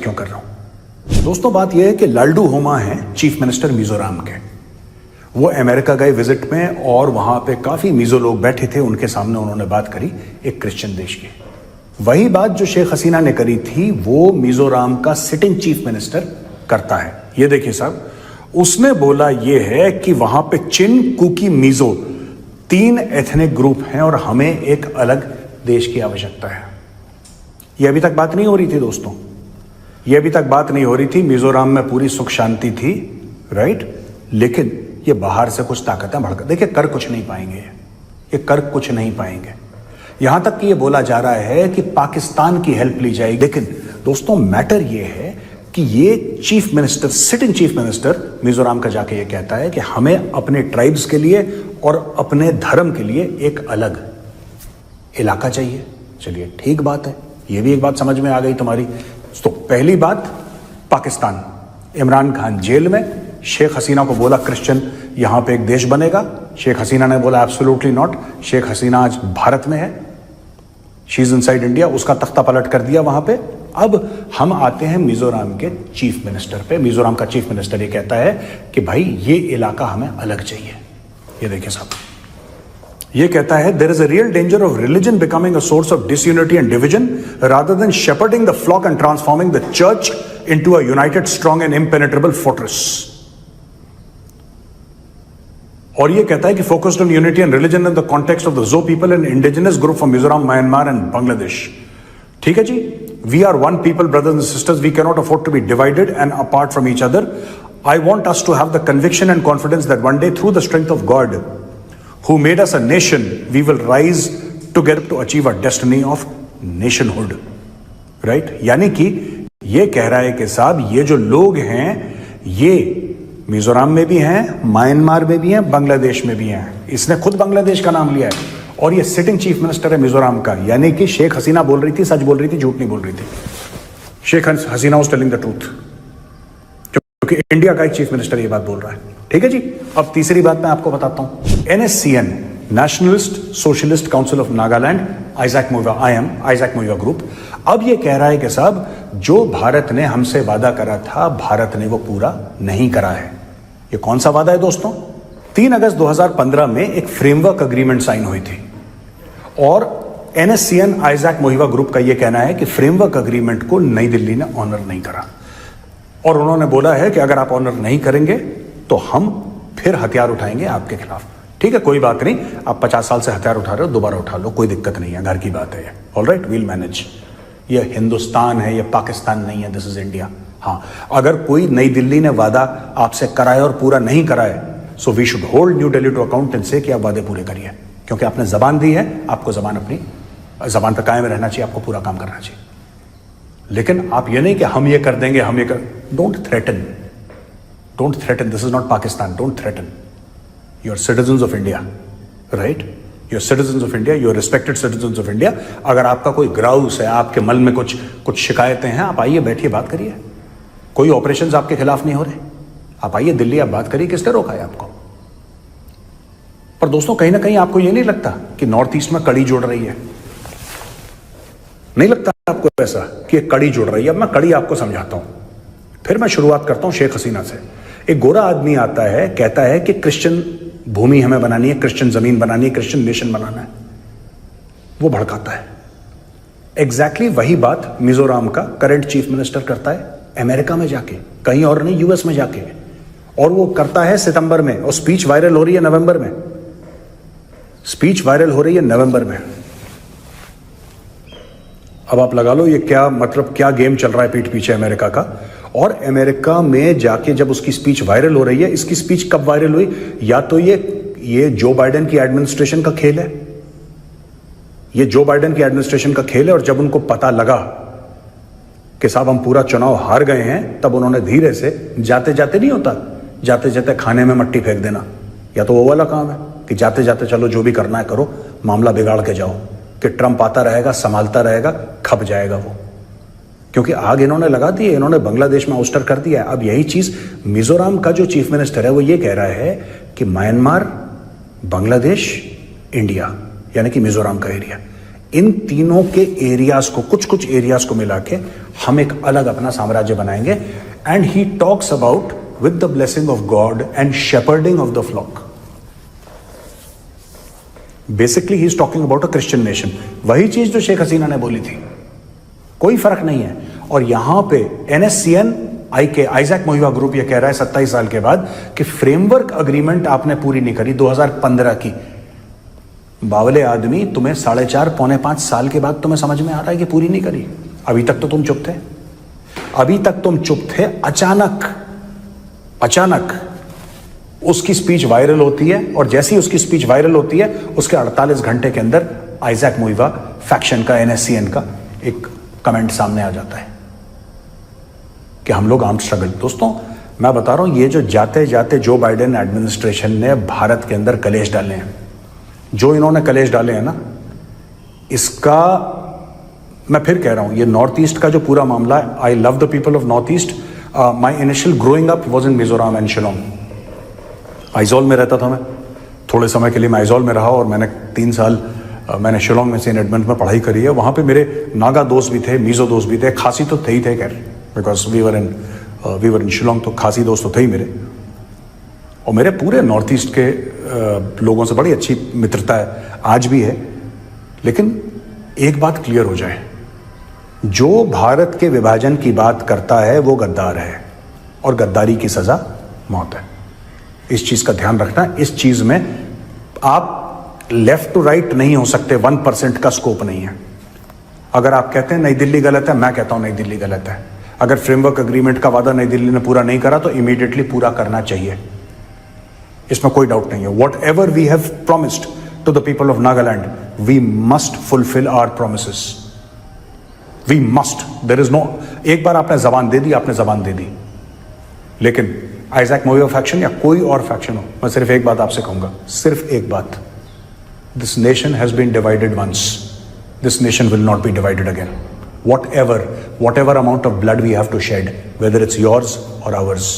क्यों कर रहा हूं? दोस्तों, बात यह है कि लालडू होमा है चीफ मिनिस्टर मिजोरम के। वो अमेरिका गए विजिट में और वहां पे काफी मिजो लोग बैठे थे, उनके सामने उन्होंने बात करी एक क्रिश्चियन देश की। वही बात जो शेख हसीना ने करी थी वो मिजोरम का सिटिंग चीफ मिनिस्टर करता है। ये देखिए साहब, उसने बोला ये है कि वहां पे चिन, कुकी, मिजो 3 एथनिक ग्रुप हैं और हमें एक अलग देश की आवश्यकता है। यह अभी तक बात नहीं हो रही थी दोस्तों, यह अभी तक बात नहीं हो रही थी। मिजोरम में पूरी सुख शांति थी, राइट? लेकिन ये बाहर से कुछ ताकतें भड़क, देखिए कर कुछ नहीं पाएंगे, ये कर कुछ नहीं पाएंगे। यहां तक कि ये बोला जा रहा है कि पाकिस्तान की हेल्प ली जाएगी। लेकिन दोस्तों, मैटर ये है कि ये chief minister, sitting chief minister Mizoram का जाके ये कहता है कि हमें अपने ट्राइब्स के लिए और अपने धर्म के लिए एक अलग इलाका चाहिए। चलिए ठीक बात है, ये भी एक बात समझ में आ गई तुम्हारी। तो पहली बात, पाकिस्तान, इमरान खान जेल में, शेख हसीना को बोला क्रिश्चियन यहां पे एक देश बनेगा। शेख हसीना ने बोला एब्सोल्युटली नॉट। शेख हसीना आज भारत में है, शी इज इनसाइड इंडिया, उसका तख्ता पलट कर दिया वहां पे। अब हम आते हैं मिजोरम के चीफ मिनिस्टर पे। मिजोरम का चीफ मिनिस्टर ये कहता है कि भाई ये इलाका हमें अलग चाहिए। ये देखिए साहब, ये कहता है there is a real danger of religion becoming a source of disunity and division rather than shepherding the flock and transforming the church into a united, strong and impenetrable fortress. और ये कहता है कि focused on unity and religion in the context of the Zo people and indigenous group from Mizoram, Myanmar and Bangladesh. ठीक है जी, we are one people, brothers and sisters, we can not afford to be divided and apart from each other. I want us to have the conviction and confidence that one day, through the strength of God, who made us a nation, we will rise together to achieve our destiny of nationhood. Right? यानी कि ये कह रहा है कि साहब ये जो लोग हैं ये मिजोरम में भी हैं, म्यांमार में भी हैं, बांग्लादेश में भी हैं। इसने खुद बांग्लादेश का नाम लिया है और ये सिटिंग चीफ मिनिस्टर है मिजोरम का। यानी कि शेख हसीना बोल रही थी, सच बोल रही थी, झूठ नहीं बोल रही थी। Sheikh Hasina was telling the truth, क्योंकि इंडिया का एक चीफ मिनिस्टर ये बात बोल रहा है। ठीक है जी। अब तीसरी बात मैं आपको बताता हूं। NSCN, nationalist socialist council of Nagaland, Isaac Muivah group, अब ये कह रहा है कि साहब जो भारत ने हमसे वादा करा था, भारत ने वो पूरा नहीं करा है। ये कौन सा वादा है दोस्तों? 3 अगस्त 2015 में एक फ्रेमवर्क अग्रीमेंट साइन हुई थी और NSCN आइजैक मुइवा ग्रुप का यह कहना है कि फ्रेमवर्क अग्रीमेंट को नई दिल्ली ने ऑनर नहीं करा और उन्होंने बोला है कि अगर आप ऑनर नहीं करेंगे तो हम फिर हथियार उठाएंगे आपके खिलाफ। ठीक है, कोई बात नहीं, आप 50 साल से हथियार उठा रहे हो, दोबारा उठा लो, कोई दिक्कत नहीं है, घर की बात है। Alright, we'll manage. ये हिंदुस्तान है, ये पाकिस्तान नहीं है, दिस इज इंडिया। हाँ, अगर कोई नई दिल्ली ने वादा आपसे कराए और पूरा नहीं कराए, so we should hold New Delhi to account and say कि आप वादे पूरे करिए, क्योंकि आपने जबान दी है, आपको जबान अपनी जबान पर कायम रहना चाहिए, आपको पूरा काम करना चाहिए। लेकिन आप ये नहीं कि हम ये कर देंगे, हम ये कर, don't threaten, this is not Pakistan, don't threaten. You are citizens of India, right? You are citizens of India, you are respected citizens of India. अगर आपका कोई ग्राउस है, आपके मन में कुछ शिकायतें हैं, आप आइए, बैठिए, बात करिए। कोई ऑपरेशंस आपके खिलाफ नहीं हो रहे, आप आइए दिल्ली, आप बात करिए। किसने रोका है आपको? पर दोस्तों, कहीं ना कहीं आपको ये नहीं लगता कि नॉर्थ ईस्ट में कड़ी जुड़ रही है? नहीं लगता आपको ऐसा कि एक कड़ी जुड़ रही है? अब मैं कड़ी आपको समझाता हूं, फिर मैं शुरुआत करता हूं शेख हसीना से। एक गोरा आदमी आता है, कहता है कि क्रिश्चियन भूमि हमें बनानी है, क्रिश्चियन जमीन बनानी है, क्रिश्चियन नेशन बनाना है। वो भड़काता है। एग्जैक्टली वही बात मिजोरम का करंट चीफ मिनिस्टर करता है अमेरिका में जाके, कहीं और नहीं, यूएस में जाके। और वो करता है सितंबर में, और स्पीच वायरल हो रही है नवंबर में। स्पीच वायरल हो रही है नवंबर में। अब आप लगा लो ये क्या मतलब, क्या गेम चल रहा है पीठ पीछे अमेरिका का। और अमेरिका में जाके जब उसकी स्पीच वायरल हो रही है, इसकी स्पीच कब वायरल हुई? या तो ये जो बाइडेन की एडमिनिस्ट्रेशन का खेल है, ये जो बाइडेन की एडमिनिस्ट्रेशन का खेल है। और जब उनको पता लगा कि साहब हम पूरा चुनाव हार गए हैं, तब उन्होंने धीरे से, जाते जाते नहीं होता, जाते जाते खाने में मट्टी फेंक देना, या तो वो वाला काम है कि जाते जाते चलो जो भी करना है करो, मामला बिगाड़ के जाओ, कि ट्रंप आता रहेगा, संभालता रहेगा, खप जाएगा वो। क्योंकि आग इन्होंने लगा दी है, इन्होंने बांग्लादेश में आउस्टर कर दिया है। अब यही चीज मिजोरम का जो चीफ मिनिस्टर है वो ये कह रहा है कि म्यांमार, बांग्लादेश, इंडिया, यानी कि मिजोरम का एरिया, इन तीनों के एरियाज को, कुछ कुछ एरियाज को मिला के हम एक अलग अपना साम्राज्य बनाएंगे। And he talks about with the blessing of God and shepherding of the flock. Basically he is talking about a Christian nation. वही चीज जो शेख हसीना ने बोली थी, कोई फर्क नहीं है। और यहां पे NSCN आइजैक मोहिबा ग्रुप ये कह रहा है 27 साल के बाद कि फ्रेमवर्क अग्रीमेंट आपने पूरी नहीं करी 2015 की। बावले आदमी, तुम्हें 4.5 पौने 5 साल के बाद तुम्हें समझ में आ रहा है कि पूरी नहीं करी। अभी तक तो तुम चुप थे, अभी तक तुम चुप थे। अचानक उसकी स्पीच वायरल होती है, और जैसी उसकी स्पीच वायरल होती है उसके 48 घंटे के अंदर आइजैक मोहिबा फैक्शन का, NSCN का एक कमेंट सामने आ जाता है कि हम लोग आर्म्ड स्ट्रगल। दोस्तों मैं बता रहा हूं, ये जो जाते जाते जो बाइडेन एडमिनिस्ट्रेशन ने भारत के अंदर कलेश डाले हैं, जो इन्होंने कलेश डाले हैं ना, इसका मैं फिर कह रहा हूं, ये नॉर्थ ईस्ट का जो पूरा मामला है, I love the people of north east. My initial growing up was in Mizoram and Shillong. Aizawl में रहता था मैं, थोड़े समय के लिए मैं आइजॉल में रहा, और मैंने 3 साल मैंने शिलोंग में सेंट एडमंड में पढ़ाई करी है। वहाँ पे मेरे नागा दोस्त भी थे, मिजो दोस्त भी थे, खासी तो थे ही थे, खैर बिकॉज वी वर इन शिलोंग, तो खासी दोस्त तो थे ही मेरे। और मेरे पूरे नॉर्थ ईस्ट के लोगों से बड़ी अच्छी मित्रता है, आज भी है। लेकिन एक बात क्लियर हो जाए, जो भारत के विभाजन की बात करता है वो गद्दार है, और गद्दारी की सजा मौत है। इस चीज का ध्यान रखना। इस चीज में आप लेफ्ट टू राइट नहीं हो सकते, 1% का स्कोप नहीं है। अगर आप कहते हैं नई दिल्ली गलत है, मैं कहता हूं नई दिल्ली गलत है। अगर फ्रेमवर्क अग्रीमेंट का वादा नई दिल्ली ने पूरा नहीं करा तो इमीडिएटली पूरा करना चाहिए, इसमें कोई डाउट नहीं है। Whatever we have promised to the people of Nagaland, we must fulfil our promises, we must. There is no, एक बार आपने जबान दे दी, आपने जबान दे दी। लेकिन आइजैक मोहिबा फैक्शन या कोई और फैक्शन हो, मैं सिर्फ एक बात आपसे कहूंगा, सिर्फ एक बात, this nation has been divided once, this nation will not be divided again. whatever amount of blood we have to shed, whether it's yours or ours,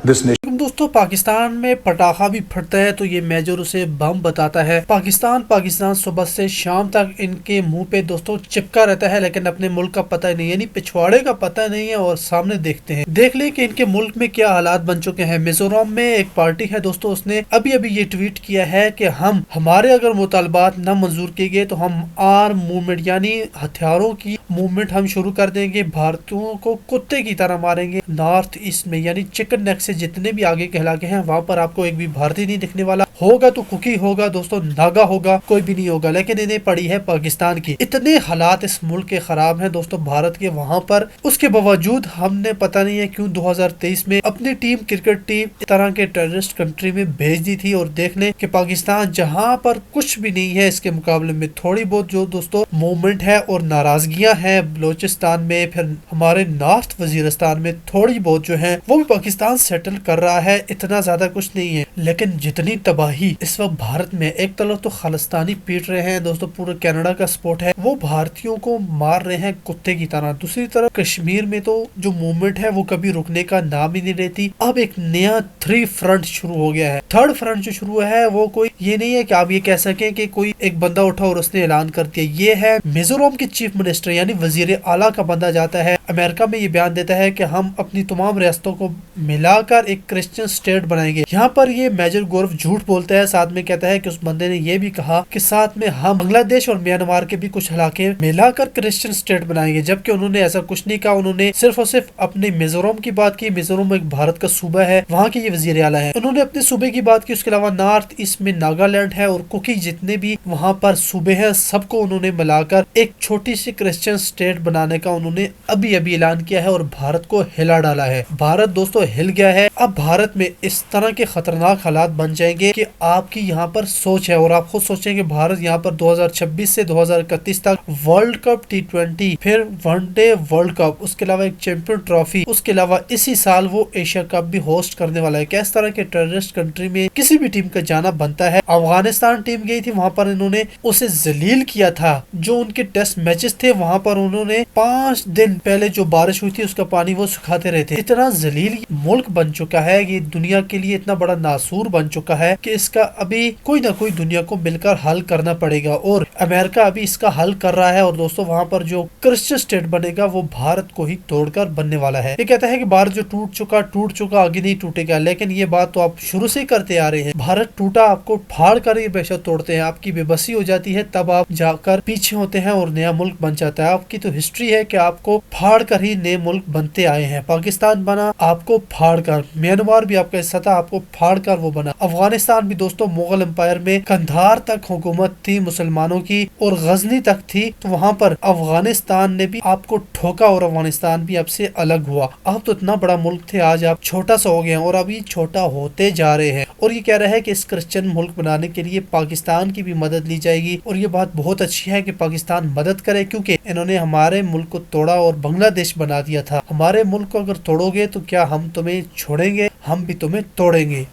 this nation। दोस्तों पाकिस्तान में पटाखा भी फटता है तो ये मेजर उसे बम बताता है। पाकिस्तान सुबह से शाम तक इनके मुंह पे दोस्तों चिपका रहता है, लेकिन अपने मुल्क का पता नहीं, यानी पिछवाड़े का पता नहीं है। और सामने देखते हैं, देख ले कि इनके मुल्क में क्या हालात बन चुके हैं। मिजोरम में एक पार्टी है दोस्तों, उसने अभी अभी ये ट्वीट किया है कि हमारे अगर मुतालबात न मंजूर किए गए तो हम आर्म मूवमेंट यानी हथियारों की मूवमेंट हम शुरू कर देंगे, भारतीयों को कुत्ते की तरह मारेंगे। नॉर्थ ईस्ट में यानी चिकन नेक से जितने भी आगे के इलाके हैं वहां पर आपको एक भी भारतीय नहीं दिखने वाला, होगा तो कुकी होगा दोस्तों, नागा होगा, कोई भी नहीं होगा। लेकिन इन्हें पड़ी है पाकिस्तान की। इतने हालात इस मुल्क के खराब हैं दोस्तों भारत के वहां पर, उसके बावजूद हमने पता नहीं है क्यों 2023 में अपनी टीम, क्रिकेट टीम इस तरह के टेररिस्ट कंट्री में भेज दी थी। और देख लें कि पाकिस्तान जहां पर कुछ भी नहीं है, इसके मुकाबले में थोड़ी बहुत जो दोस्तों मूवमेंट है और नाराजगियां हैं बलोचिस्तान में, फिर हमारे नॉर्थ वजीरिस्तान में थोड़ी बहुत जो है वो भी पाकिस्तान सेटल कर रहा है। इतना ज्यादा कुछ नहीं है, लेकिन जितनी तबाही इस वक्त भारत में, एक तरफ तो खालिस्तानी पीट रहे हैं दोस्तों, पूरे कनाडा का सपोर्ट है, वो भारतीयों को मार रहे हैं कुत्ते की तरह। दूसरी तरफ कश्मीर में तो जो मूवमेंट है वो कभी रुकने का नाम ही नहीं लेती। अब एक नया 3 फ्रंट शुरू हो गया है। 3rd फ्रंट जो शुरू है वो कोई ये नहीं है कि आप ये कह सकें कि कोई एक बंदा उठा और उसने ऐलान कर दिया। ये है मिजोरम के चीफ मिनिस्टर यानी वजीर आला का बंदा जाता है अमेरिका में, ये बयान देता है कि हम अपनी तमाम रियासतों को मिलाकर एक क्रिश्चियन स्टेट बनाएंगे। यहाँ पर ये मेजर गौरव झूठ बोलता है, साथ में कहता है कि उस बंदे ने ये भी कहा कि साथ में हम बांग्लादेश और म्यांमार के भी कुछ इलाके मिलाकर क्रिश्चियन स्टेट बनाएंगे, जबकि उन्होंने ऐसा कुछ नहीं कहा। उन्होंने सिर्फ और सिर्फ अपने मिजोरम की बात की। मिजोरम एक भारत का सूबा है, वहाँ के ये वजीर आला है, उन्होंने अपने सूबे की बात की। उसके अलावा नॉर्थ ईस्ट में नागालैंड है और कुकी जितने भी वहाँ पर सूबे हैं सबको उन्होंने मिलाकर एक छोटी सी क्रिश्चियन स्टेट बनाने का उन्होंने अभी अभी ऐलान किया है और भारत को हिला डाला है। भारत दोस्तों हिल गया है। अब भारत में इस तरह के खतरनाक हालात बन जाएंगे कि आपकी यहाँ पर सोच है और आप खुद सोचेंगे भारत यहाँ पर 2026 से 2031 तक वर्ल्ड कप T20, फिर वनडे वर्ल्ड कप, उसके अलावा एक चैंपियन ट्रॉफी, उसके अलावा इसी साल वो एशिया कप भी होस्ट करने वाला है। किस तरह के टेररिस्ट कंट्री में किसी भी टीम का जाना बनता है। अफगानिस्तान टीम गई थी, वहां पर इन्होंने उसे जलील किया था। जो उनके टेस्ट मैचेस थे वहां पर उन्होंने 5 दिन पहले जो बारिश हुई थी उसका पानी वो सुखाते रहे थे। इतना जलील मुल्क बन चुका है है कि दुनिया के लिए इतना बड़ा नासूर बन चुका है कि इसका अभी कोई ना कोई दुनिया को मिलकर हल करना पड़ेगा, और अमेरिका अभी इसका हल कर रहा है। और दोस्तों वहां पर जो क्रिश्चियन स्टेट बनेगा वो भारत को ही तोड़कर बनने वाला है। ये कहता है कि भारत जो टूट चुका आगे नहीं टूटेगा, लेकिन ये बात तो आप शुरू से करते आ रहे हैं। भारत टूटा, आपको फाड़ कर ये बेशक तोड़ते हैं, आपकी बेबसी हो जाती है, तब आप जाकर पीछे होते हैं और नया मुल्क बन जाता है। आपकी तो हिस्ट्री है कि आपको फाड़ कर ही नए मुल्क बनते आए हैं। पाकिस्तान बना आपको फाड़ कर, म्यांमार भी आपका हिस्सा था, आपको फाड़ कर वो बना। अफगानिस्तान भी दोस्तों मुगल एम्पायर में कंधार तक हुकूमत थी मुसलमानों की और गजनी तक थी, तो वहां पर अफगानिस्तान ने भी आपको ठोका और अफगानिस्तान भी आपसे अलग हुआ। आप तो इतना बड़ा मुल्क थे, आज आप छोटा सा हो गए हैं और अभी छोटा होते जा रहे हैं। और ये कह रहा है कि इस क्रिश्चियन मुल्क बनाने के लिए पाकिस्तान की भी मदद ली जाएगी, और ये बात बहुत अच्छी है कि पाकिस्तान मदद करे, क्योंकि इन्होंने हमारे मुल्क को तोड़ा और बांग्लादेश बना दिया था। हमारे मुल्क को अगर तोड़ोगे तो क्या हम तुम्हें छोड़ेंगे? हम भी तुम्हें तोड़ेंगे।